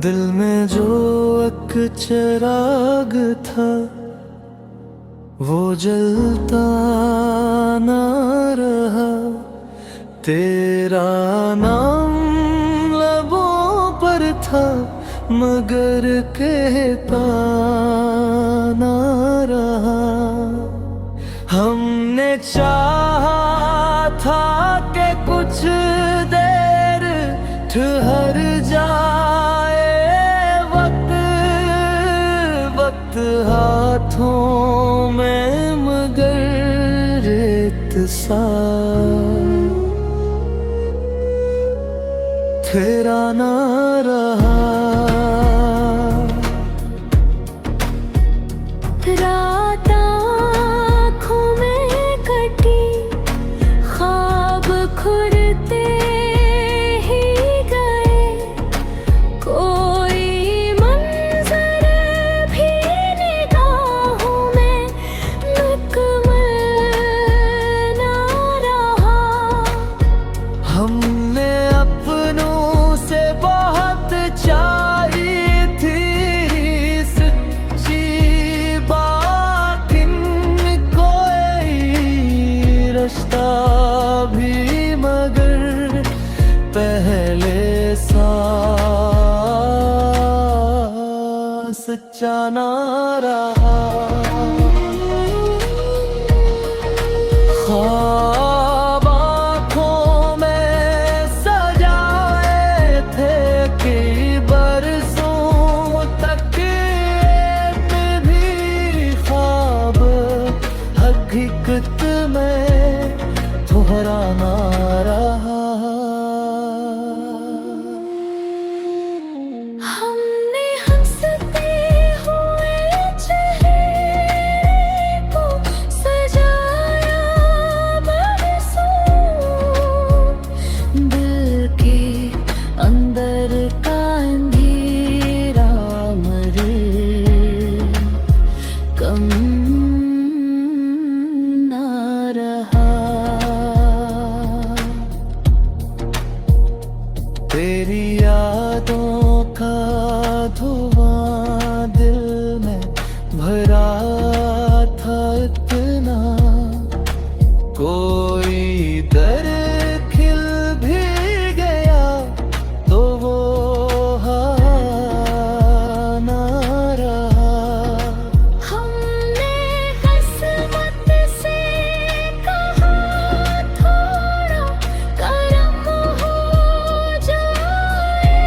दिल में जो एक चिराग था वो जलता ना रहा। तेरा नाम लबों पर था मगर कहता ना रहा। हमने चाहा था कि कुछ देर ठहर जाए वक्त, वक्त हाथों में मगर रेत सा तेरा ना रहा। रात आँखों में कटी, ख्वाब खुरते ही गए। कोई मंजर भी निगाहों में मुकम्मल ना रहा। हमने अपनों से बहुत चाही थी सच्ची बात, कोई रिश्ता भी मगर पहले सा सच्चा ना रहा। ख्वाब आँखों में सजाए थे कि बरसों तक में भी ख्वाब हकीकत में दोहरा ना रहा। हमने हंसते हुए चेहरे को सजाया बरसों, दिल के अंदर का अंधेरा मरे कम ना रहा। तेरी यादों का धुआं दिल में भरा था इतना, कोई दर्द खिल भी गया तो वो ना रहा। हमने किस्मत से कहा थोड़ा करम हो जाए,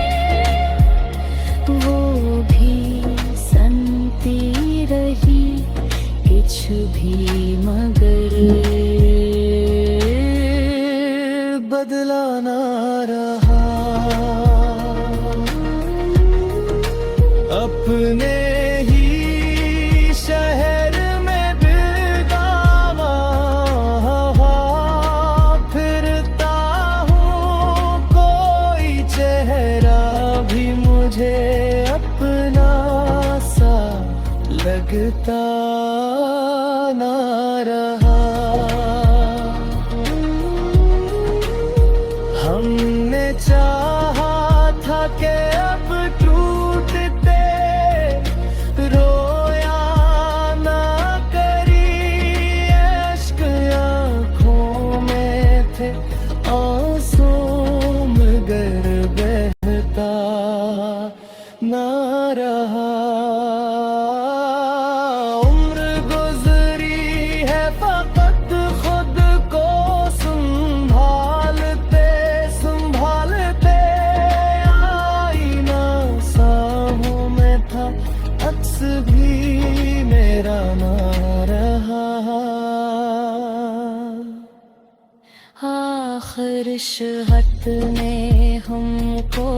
वो भी संती रही कुछ भी मगर बदला ना रहा। अपने ही शहर में बेगाना फिरता हूँ, कोई चेहरा भी मुझे अपना सा लगता ना रहा। हमने चाहा था कि अब टूटते रोया ना करी, अश्क आँखों में थे आंसू मगर बहता ना रहा। उम्र गुजरी है फकत खुद को संभालते संभालते, आईना सामों में था अक्स भी मेरा ना रहा। आखिर शहत ने हमको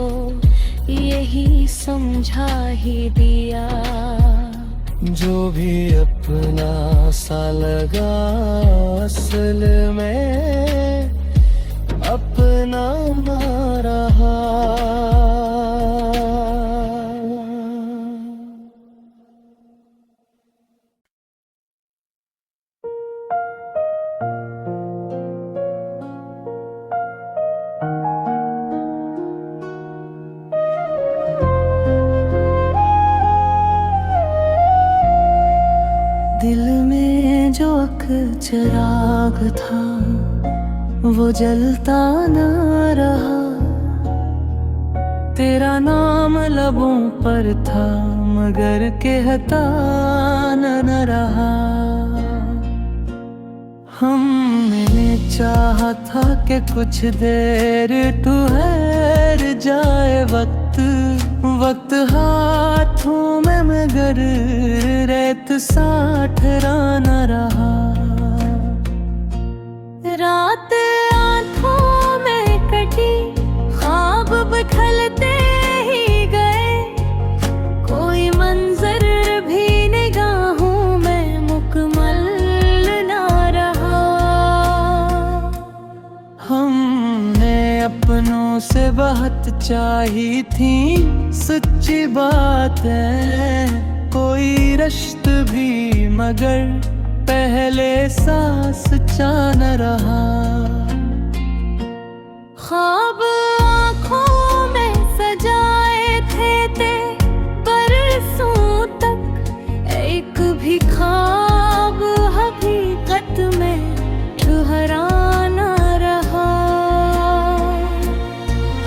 यही समझा ही दिया, जो भी अपना सा लगा असल में अपना ना रहा। एक चिराग था, वो जलता न रहा। तेरा नाम लबों पर था, मगर कहता न रहा। हमने चाहा था कि कुछ देर ठहर जाए वक्त हाथों में, मगर रेत सा ठहरा न रहा। रात आँखों में कटी, ख्वाब बिखरते ही गए। कोई मंजर भी निगाहों में मुकम्मल ना रहा। हमने अपनों से बात चाही थी, सच्ची बात है कोई रिश्त भी, मगर पहले सा सच्चा न रहा। ख्वाब आँखों में सजाए थे बरसों तक, एक भी ख्वाब हकीकत में ठहरा न रहा।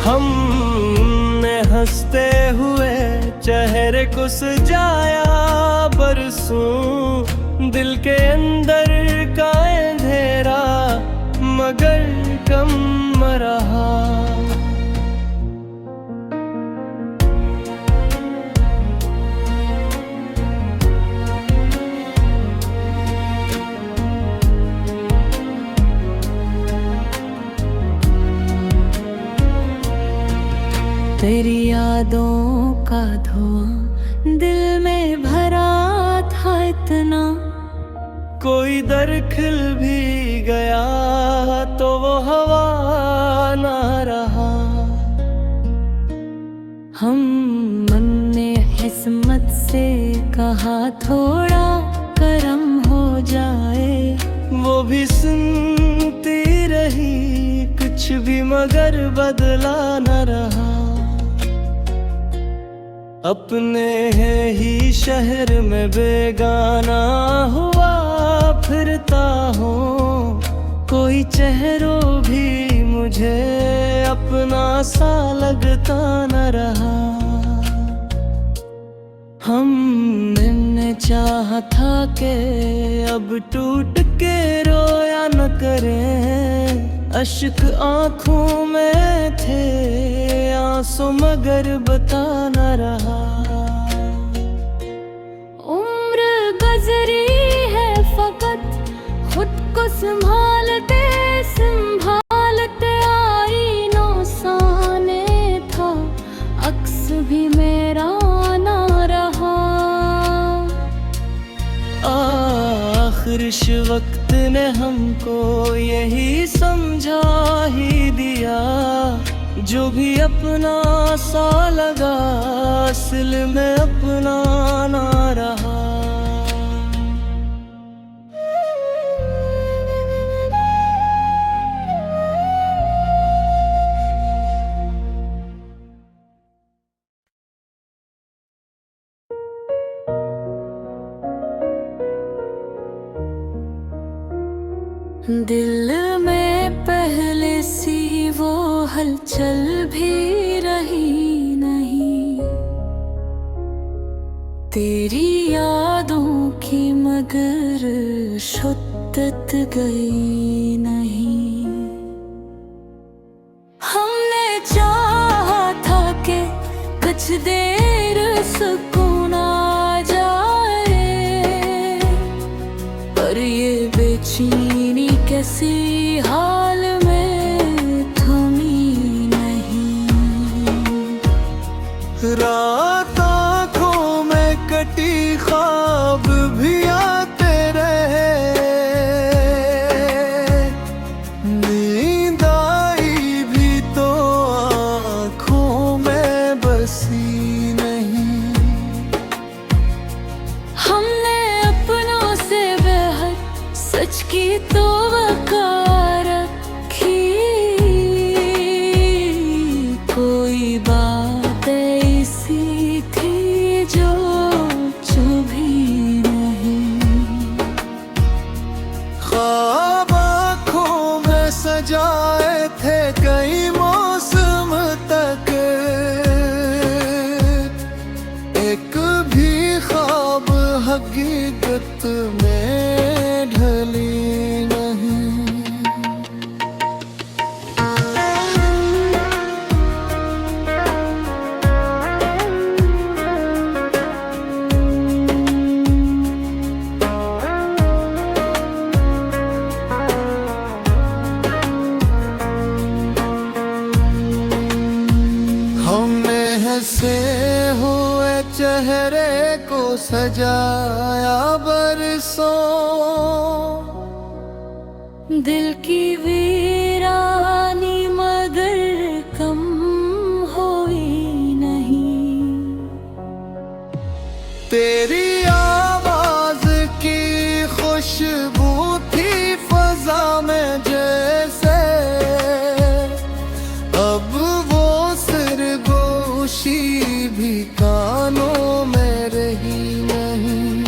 हमने हंसते हुए चेहरे को सजाया बरसों, दिल के अंदर का अंधेरा मगर कम रहा। तेरी यादों का धुआं दिल में भरा था इतना, कोई दरखिल भी गया तो वो हवा ना रहा। हम मन ने किस्मत से कहा थोड़ा करम हो जाए, वो भी सुनती रही कुछ भी मगर बदला न रहा। अपने ही शहर में बेगाना हुआ फिरता हूँ, कोई चेहरों भी मुझे अपना सा लगता न रहा। हमने चाहा था कि अब टूट के रोया न करें, अश्क आँखों में थे आंसू मगर बता न रहा। उम्र गुजरी है फकत खुद को संभालते संभालते, आई नौसाने था अक्स भी मेरा ना रहा। आखिर इस वक्त ने हमको यही समझा ही दिया, जो भी अपना सा लगा असल में अपना ना रहा। दिल में पहले सी वो हलचल भी रही नहीं, तेरी यादों की मगर शुद्दत गई नहीं। हमने चाहा था कि कुछ देर सुकून आ जाए, पर ये बेचैनी कैसी हाल में थमी नहीं। रात आँखों में कटी ख्वाब भी आते रहे, नींद आई भी तो आँखों में बसी नहीं। हमने अपनों से बेहद सच की तो वकार रखी, कोई बात ऐसी थी जो चुभी नहीं। हकीकत में ढली नहीं। हमने हंसे हुए चेहरे को सजाया बरसों, दिल की वीरानी मगर कम हुई नहीं। तेरी आवाज की खुशबू थी फजा में जैसे, अब वो सरगोशी भी कानों में रही नहीं।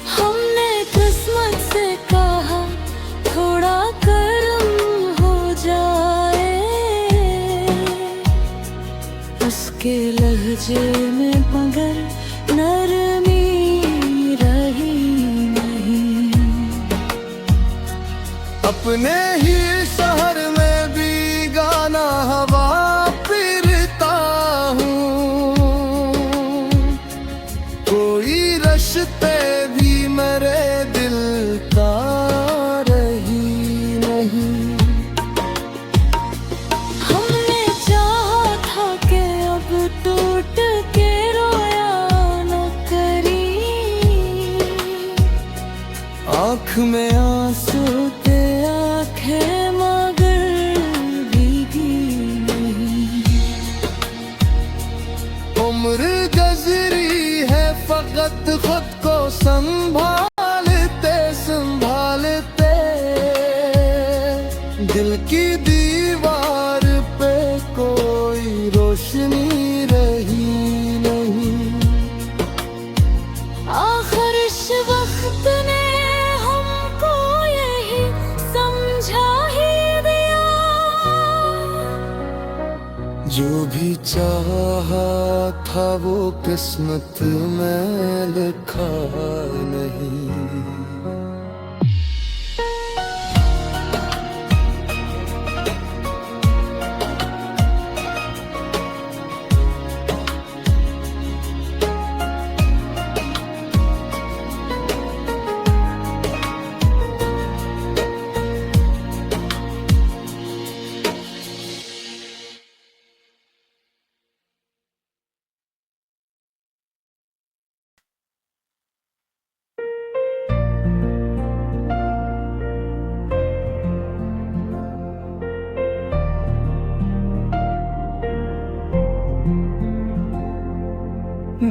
हमने किस्मत से कहा थोड़ा करम हो जाए, उसके लहजे में मगर नरमी रही नहीं। अपने ही शहर में भी गाना हवा फिरता हूँ, कोई रश्ते भी मेरे दिल का रही नहीं। हमने चाहा था कि अब टूट के रोया न करी, आँख में आंसू के आंखें मगर भीगी नहीं। उम्र गुजरी है फकत खुद को संभालते संभालते, दिल की दीवार पे कोई रोशनी रही नहीं। आखिर इस वक्त ने हमको यही समझा ही दिया, जो भी चाहा था वो किस्मत में लिखा नहीं।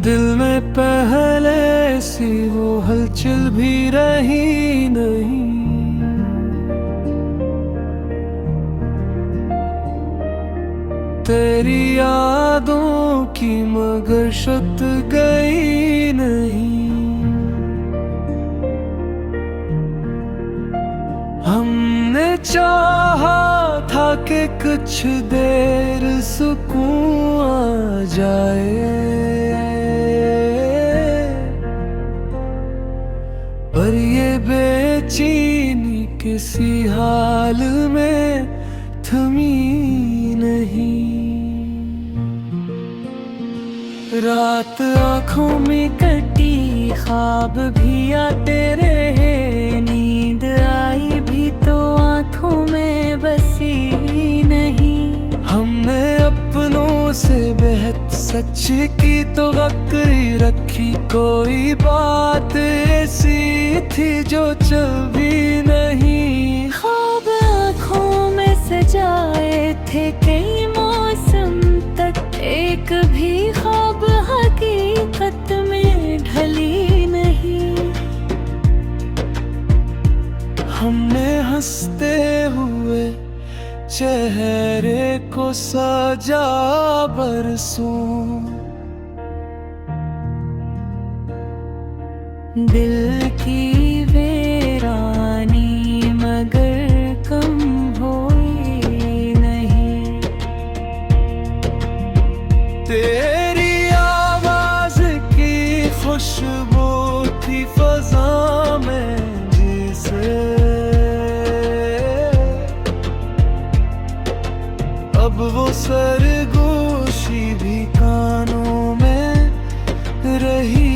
दिल में पहले सी वो हलचल भी रही नहीं। तेरी यादों की मगर शुत गई नहीं। हमने चाहा था कि कुछ देर सुकून आ जाए, पर ये बेचैनी किसी हाल में थमी नहीं। रात आँखों में कटी ख्वाब भी आते रहे, नींद आई भी तो आँखों में बसी नहीं। हमने अपनों से बेहद सच की तो वक्री रखी, कोई बात ऐसी थी जो चल भी नहीं। ख्वाब आँखों में सजाए थे कई मौसम तक, एक भी ख्वाब हकीकत में ढली नहीं। हमने हंसते हुए चेहरे को सजा बरसों, दिल की वीरानी मगर कम हुई नहीं। तेरी आवाज की खुश रही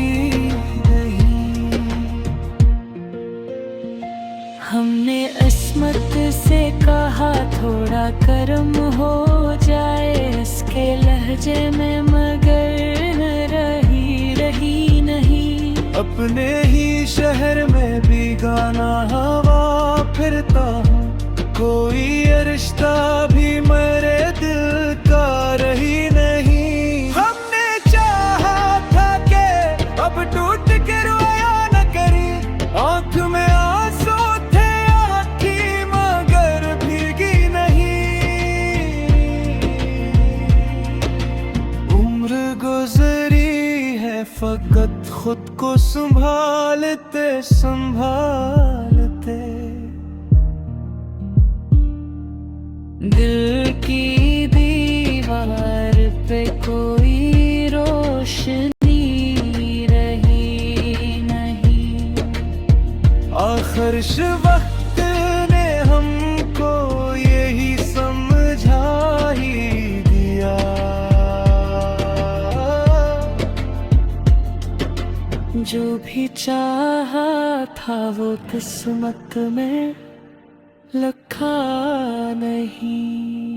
नहीं। हमने अस्मत से कहा थोड़ा कर्म हो जाए इसके लहजे में, मगर न रही नहीं। अपने ही शहर में भी गाना हवा फिरता हूँ, कोई रिश्ता भी मेरे दिल का रही नहीं। हमने चाहा था कि अब टूट के रोया न करी, आंख में आंसू थे आँखी मगर भीगी नहीं। उम्र गुजरी है फकत खुद को संभालते संभालते। दिल की दीवार पे कोई रोशनी रही नहीं। आखिर वक्त ने हमको यही समझा ही दिया, जो भी चाहा था वो किस्मत में लिखा नहीं।